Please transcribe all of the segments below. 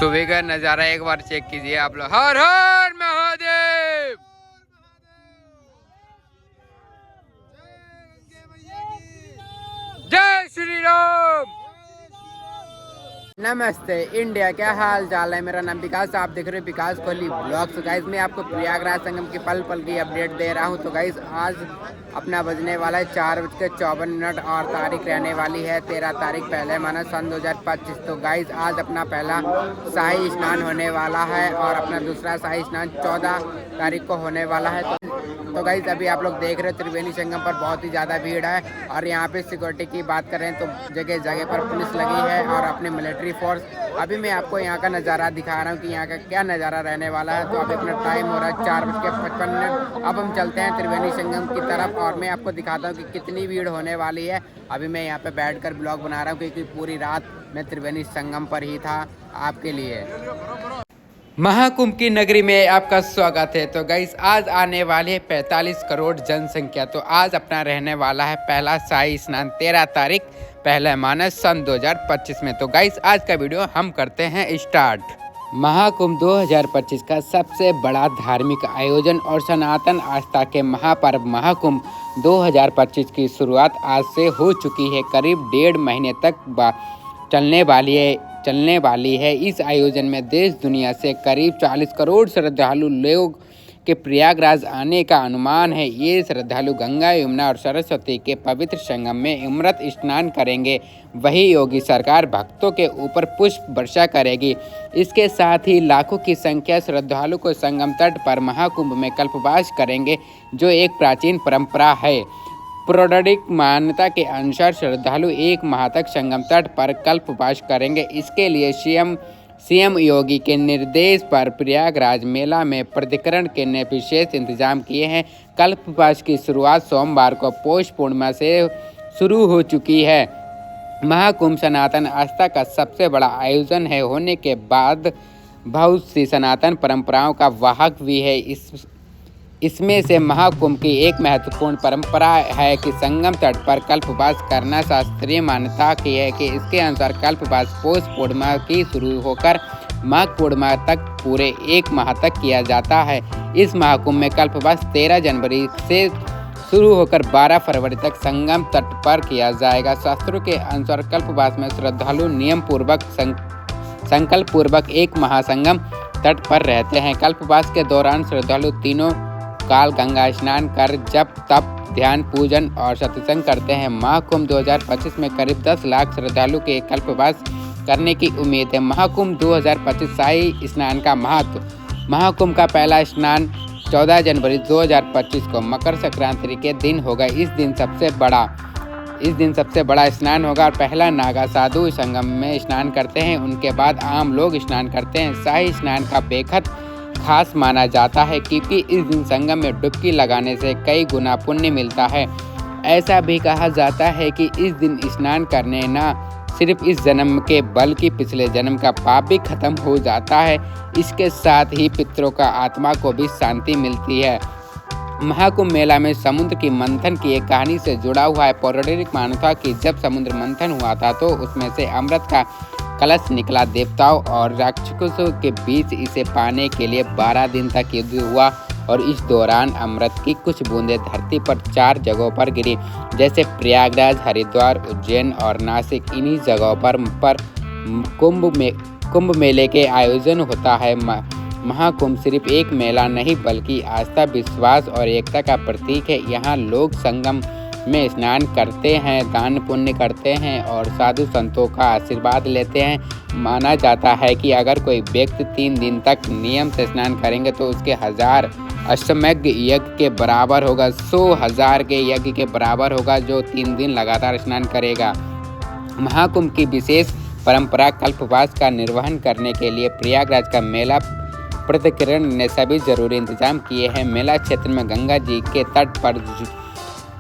सुबह का नज़ारा एक बार चेक कीजिए आप लोग। हर हर महादेव। जय श्री राम। नमस्ते इंडिया, क्या हाल चाल है। मेरा नाम विकास, आप देख रहे हो विकास कोहली ब्लॉग्स। तो गाइस मैं आपको प्रयागराज संगम की पल पल की अपडेट दे रहा हूं। तो गाइस आज अपना बजने वाला है 4:54 और तारीख रहने वाली है 13 तारीख पहले माना सन 2025। तो गाइस आज अपना पहला शाही स्नान होने वाला है और अपना दूसरा शाही स्नान 14 तारीख को होने वाला है। तो गाइस अभी आप लोग देख रहे हो त्रिवेणी संगम पर बहुत ही ज़्यादा भीड़ है और यहाँ पे सिक्योरिटी की बात करें तो जगह जगह पर पुलिस लगी है और अपने मिलिट्री फोर्स। अभी मैं आपको यहाँ का नज़ारा दिखा रहा हूँ कि यहाँ का क्या नज़ारा रहने वाला है। तो अभी अपना टाइम हो रहा है 4:55। अब हम चलते हैं त्रिवेणी संगम की तरफ और मैं आपको दिखाता हूँ कि कितनी भीड़ होने वाली है। अभी मैं यहाँ पे बैठकर ब्लॉग बना रहा हूँ क्योंकि पूरी रात मैं त्रिवेणी संगम पर ही था आपके लिए। महाकुंभ की नगरी में आपका स्वागत है। तो गाइस आज आने वाली है 45 करोड़ जनसंख्या। तो आज अपना रहने वाला है पहला शाही स्नान 13 तारीख पहला मानस सन 2025 में। तो गाइस आज का वीडियो हम करते हैं स्टार्ट। महाकुंभ 2025 का सबसे बड़ा धार्मिक आयोजन और सनातन आस्था के महापर्व महाकुंभ 2025 की शुरुआत आज से हो चुकी है। करीब 1.5 महीने तक चलने वाली है। इस आयोजन में देश दुनिया से करीब 40 करोड़ श्रद्धालु लोग के प्रयागराज आने का अनुमान है। ये श्रद्धालु गंगा, यमुना और सरस्वती के पवित्र संगम में अमृत स्नान करेंगे। वही योगी सरकार भक्तों के ऊपर पुष्प वर्षा करेगी। इसके साथ ही लाखों की संख्या श्रद्धालु को संगम तट पर महाकुंभ में कल्पवास करेंगे, जो एक प्राचीन परंपरा है। पौराणिक मान्यता के अनुसार श्रद्धालु 1 माह तक संगम तट पर कल्पवास करेंगे। इसके लिए सीएम योगी के निर्देश पर प्रयागराज मेला में प्राधिकरण ने विशेष इंतजाम किए हैं। कल्पवास की शुरुआत सोमवार को पौष पूर्णिमा से शुरू हो चुकी है। महाकुंभ सनातन आस्था का सबसे बड़ा आयोजन है होने के बाद बहुत सी सनातन परंपराओं का वाहक भी है। इसमें से महाकुंभ की एक महत्वपूर्ण परंपरा है कि संगम तट पर कल्पवास करना। शास्त्रीय मान्यता की है कि इसके अनुसार कल्पवास पौष पूर्णिमा की शुरू होकर माघ पूर्णिमा तक पूरे 1 माह तक किया जाता है। इस महाकुंभ में कल्पवास 13 जनवरी से शुरू होकर 12 फरवरी तक संगम तट पर किया जाएगा। शास्त्रों के अनुसार कल्पवास में श्रद्धालु नियम पूर्वक संकल्प पूर्वक 1 माह संगम तट पर रहते हैं। कल्पवास के दौरान श्रद्धालु तीनों काल गंगा स्नान कर जप तप ध्यान पूजन और सत्संग करते हैं। महाकुंभ 2025 में करीब 10 लाख श्रद्धालु के कल्पवास करने की उम्मीद है। महाकुंभ 2025 शाही स्नान का महत्व। महाकुंभ का पहला स्नान 14 जनवरी 2025 को मकर संक्रांति के दिन होगा। इस दिन सबसे बड़ा स्नान होगा और पहला नागा साधु संगम में स्नान करते हैं। उनके बाद आम लोग स्नान करते हैं। शाही स्नान का बेहद खास माना जाता है क्योंकि इस दिन संगम में डुबकी लगाने से कई गुना पुण्य मिलता है। ऐसा भी कहा जाता है कि इस दिन स्नान करने न सिर्फ इस जन्म के बल्कि पिछले जन्म का पाप भी खत्म हो जाता है। इसके साथ ही पितरों का आत्मा को भी शांति मिलती है। महाकुंभ मेला में समुद्र की मंथन की एक कहानी से जुड़ा हुआ है। पौराणिक मान्यता कि जब समुद्र मंथन हुआ था तो उसमें से अमृत का कलश निकला। देवताओं और राक्षसों के बीच इसे पाने के लिए 12 दिन तक युद्ध हुआ और इस दौरान अमृत की कुछ बूंदें धरती पर 4 जगहों पर गिरी, जैसे प्रयागराज, हरिद्वार, उज्जैन और नासिक। इन्हीं जगहों पर कुंभ मेले के आयोजन होता है। महाकुंभ सिर्फ एक मेला नहीं बल्कि आस्था, विश्वास और एकता का प्रतीक है। यहाँ लोग संगम में स्नान करते हैं, दान पुण्य करते हैं और साधु संतों का आशीर्वाद लेते हैं। माना जाता है कि अगर कोई व्यक्ति 3 दिन तक नियम से स्नान करेंगे तो उसके 1000 अश्वमेध यज्ञ के बराबर होगा। 100,000 के यज्ञ के बराबर होगा जो 3 दिन लगातार स्नान करेगा। महाकुंभ की विशेष परंपरा कल्पवास का निर्वहन करने के लिए प्रयागराज का मेला प्राधिकरण ने सभी जरूरी इंतजाम किए हैं। मेला क्षेत्र में गंगा जी के तट पर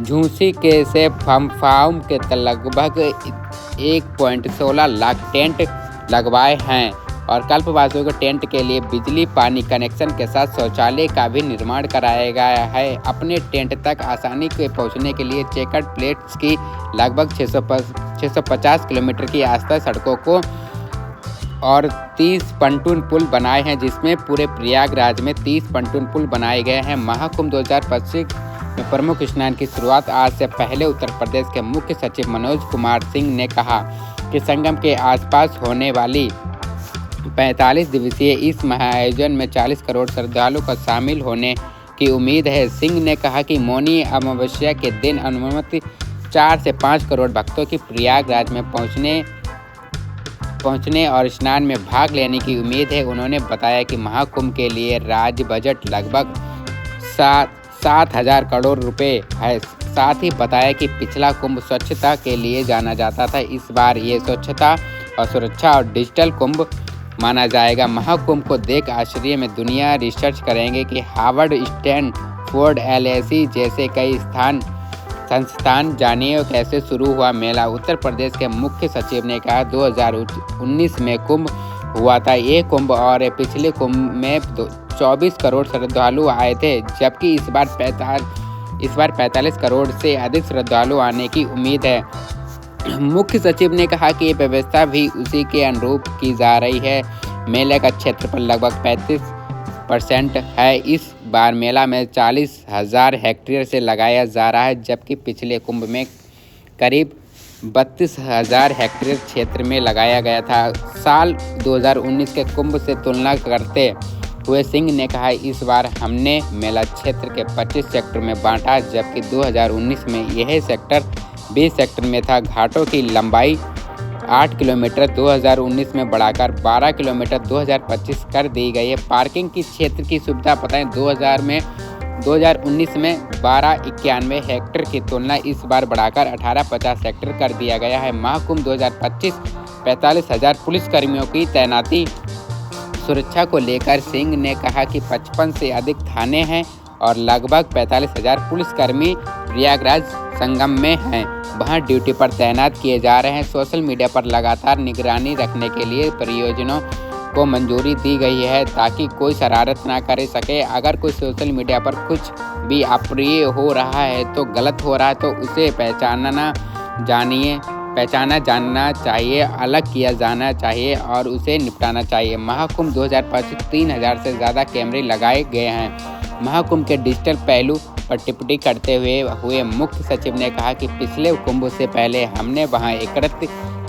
झूसी के से फम्फाउम के लगभग 1.16 लाख टेंट लगवाए हैं और कल्पवासियों के टेंट के लिए बिजली पानी कनेक्शन के साथ शौचालय का भी निर्माण कराया गया है। अपने टेंट तक आसानी से पहुंचने के लिए चेकर्ड प्लेट्स की लगभग 650 किलोमीटर की आस्था सड़कों को और 30 पंटून पुल बनाए हैं, जिसमें पूरे प्रयागराज में 30 पंटून पुल बनाए गए हैं। महाकुंभ 2025 में प्रमुख स्नान की शुरुआत आज से पहले उत्तर प्रदेश के मुख्य सचिव मनोज कुमार सिंह ने कहा कि संगम के आसपास होने वाली 45 दिवसीय इस महाआयोजन में 40 करोड़ श्रद्धालु का शामिल होने की उम्मीद है। सिंह ने कहा कि मौनी अमावस्या के दिन अनुमानित 4 से 5 करोड़ भक्तों की प्रयागराज में पहुंचने और स्नान में भाग लेने की उम्मीद है। उन्होंने बताया कि महाकुंभ के लिए राज्य बजट लगभग 7,000 करोड़ रुपए है। साथ ही बताया कि पिछला कुंभ स्वच्छता के लिए जाना जाता था, इस बार ये स्वच्छता और सुरक्षा और डिजिटल कुंभ माना जाएगा। महाकुंभ को देख आश्चर्य में दुनिया रिसर्च करेंगे कि हार्वर्ड, स्टैनफोर्ड, LSE जैसे कई संस्थान। जानिए कैसे शुरू हुआ मेला। उत्तर प्रदेश के मुख्य सचिव ने कहा 2019 में कुंभ हुआ था। ये कुंभ और पिछले कुंभ में 24 करोड़ श्रद्धालु आए थे, जबकि इस बार 45 करोड़ से अधिक श्रद्धालु आने की उम्मीद है। मुख्य सचिव ने कहा कि ये व्यवस्था भी उसी के अनुरूप की जा रही है। मेले का क्षेत्रफल लगभग 35% है। इस बार मेला में 40,000 हेक्टेयर से लगाया जा रहा है, जबकि पिछले कुंभ में करीब 32,000 हेक्टेयर क्षेत्र में लगाया गया था। साल 2019 के कुंभ से तुलना करते हुए सिंह ने कहा, इस बार हमने मेला क्षेत्र के 25 सेक्टर में बांटा, जबकि 2019 में यह सेक्टर 20 सेक्टर में था। घाटों की लंबाई 8 किलोमीटर 2019 में बढ़ाकर 12 किलोमीटर 2025 कर दी गई है। पार्किंग की क्षेत्र की सुविधा बताएं 2019 में 1291 हेक्टेयर की तुलना इस बार बढ़ाकर 1850 हेक्टेयर कर दिया गया है। महाकुंभ 2025 45,000 पुलिसकर्मियों की तैनाती। सुरक्षा को लेकर सिंह ने कहा कि 55 से अधिक थाने हैं और लगभग 45,000 पुलिसकर्मी प्रयागराज संगम में हैं, वहां ड्यूटी पर तैनात किए जा रहे हैं। सोशल मीडिया पर लगातार निगरानी रखने के लिए परियोजनाओं को मंजूरी दी गई है, ताकि कोई शरारत ना कर सके। अगर कोई सोशल मीडिया पर कुछ भी अप्रिय हो रहा है, तो गलत हो रहा है, तो उसे पहचाना जानना चाहिए, अलग किया जाना चाहिए और उसे निपटाना चाहिए। महाकुंभ 2025 3,000 से ज़्यादा कैमरे लगाए गए हैं। महाकुंभ के डिजिटल पहलू पर टिप्पणी करते हुए मुख्य सचिव ने कहा कि पिछले कुंभ से पहले हमने वहां एकीकृत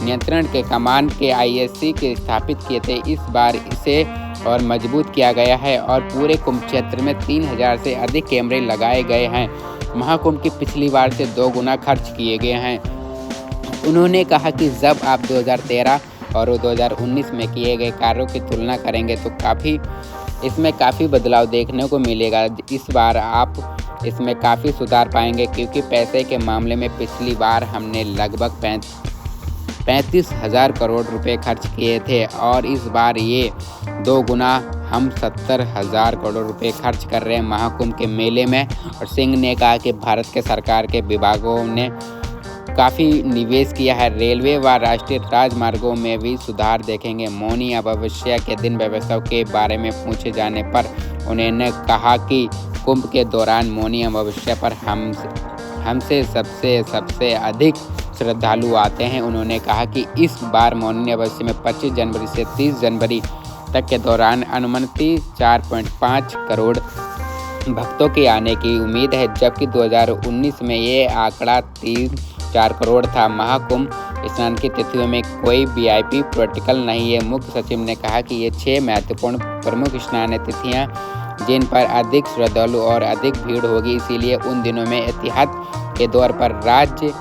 नियंत्रण के कमान के ISC के स्थापित किए थे। इस बार इसे और मजबूत किया गया है और पूरे कुंभ क्षेत्र में 3,000 से अधिक कैमरे लगाए गए हैं। महाकुंभ की पिछली बार से 2 गुना खर्च किए गए हैं। उन्होंने कहा कि जब आप 2013 और 2019 में किए गए कार्यों की तुलना करेंगे तो इसमें काफ़ी बदलाव देखने को मिलेगा। इस बार आप इसमें काफ़ी सुधार पाएंगे, क्योंकि पैसे के मामले में पिछली बार हमने लगभग 35,000 करोड़ रुपए खर्च किए थे और इस बार ये 2 गुना हम 70,000 करोड़ रुपए खर्च कर रहे हैं महाकुंभ के मेले में। और सिंह ने कहा कि भारत के सरकार के विभागों ने काफ़ी निवेश किया है। रेलवे व राष्ट्रीय राजमार्गों में भी सुधार देखेंगे। मौनी अमावस्या के दिन व्यवस्थाओं के बारे में पूछे जाने पर उन्होंने कहा कि कुंभ के दौरान मौनी अमावस्या पर हमसे सबसे अधिक श्रद्धालु आते हैं। उन्होंने कहा कि इस बार मौनी अमावस्या में 25 जनवरी से 30 जनवरी तक के दौरान अनुमानित 4.5 करोड़ भक्तों के आने की उम्मीद है, जबकि 2019 में ये आंकड़ा 3-4 करोड़ था। महाकुंभ स्नान की तिथियों में कोई VIP प्रोटोकॉल नहीं है। मुख्य सचिव ने कहा कि ये 6 महत्वपूर्ण प्रमुख स्नान तिथियां जिन पर अधिक श्रद्धालु और अधिक भीड़ होगी, इसीलिए उन दिनों में एहतियात के तौर पर राज्य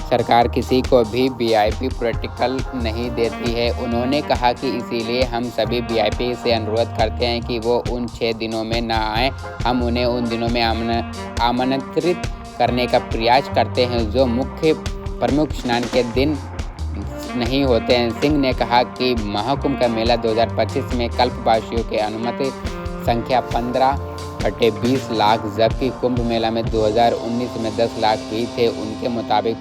सरकार किसी को भी VIP प्रोटोकॉल नहीं देती है। उन्होंने कहा कि इसीलिए हम सभी VIP से अनुरोध करते हैं कि वो उन 6 दिनों में ना आएँ। हम उन्हें उन दिनों में आमंत्रित करने का प्रयास करते हैं जो मुख्य प्रमुख स्नान के दिन नहीं होते हैं। सिंह ने कहा कि महाकुंभ का मेला 2025 में कल्पवासियों के अनुमति संख्या 15/20 लाख, जबकि कुंभ मेला में 2019 में 10 लाख भी थे। उनके मुताबिक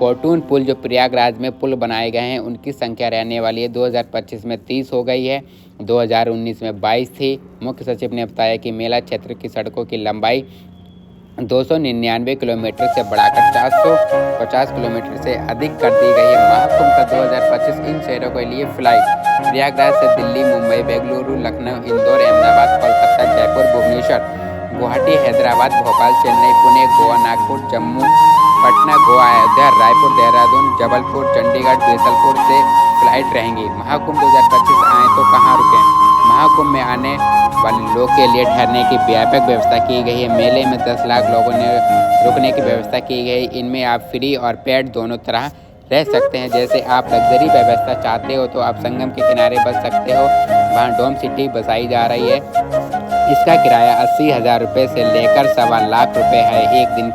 पोटून पुल जो प्रयागराज में पुल बनाए गए हैं, उनकी संख्या रहने वाली है 2025 में 30 हो गई है, 2019 में 22 थी। मुख्य सचिव ने बताया कि मेला क्षेत्र की सड़कों की लंबाई 299 किलोमीटर से बढ़ाकर 450 किलोमीटर से अधिक कर दी गई है। महाकुंभ का 2025 इन शहरों के लिए फ्लाइट प्रयागराज से दिल्ली, मुंबई, बेंगलुरु, लखनऊ, इंदौर, अहमदाबाद, कोलकाता, जयपुर, भुवनेश्वर, गुवाहाटी, हैदराबाद, भोपाल, चेन्नई, पुणे, गोवा, नागपुर, जम्मू, पटना, गोवा, अयोध्या, रायपुर, देहरादून, जबलपुर, चंडीगढ़, बीसलपुर से फ्लाइट रहेंगी। महाकुंभ 2025 आए तो कहाँ रुकें? महाकुंभ में आने वाले लोग के लिए ठहरने की व्यापक व्यवस्था की गई है। मेले में 10 लाख लोगों ने रुकने की व्यवस्था की गई। इनमें आप फ्री और पेड दोनों तरह रह सकते हैं। जैसे आप लग्जरी व्यवस्था चाहते हो तो आप संगम के किनारे बस सकते हो। वहाँ डोम सिटी बसाई जा रही है। इसका किराया 80,000 रुपये से लेकर 1.25 लाख रुपये है एक दिन।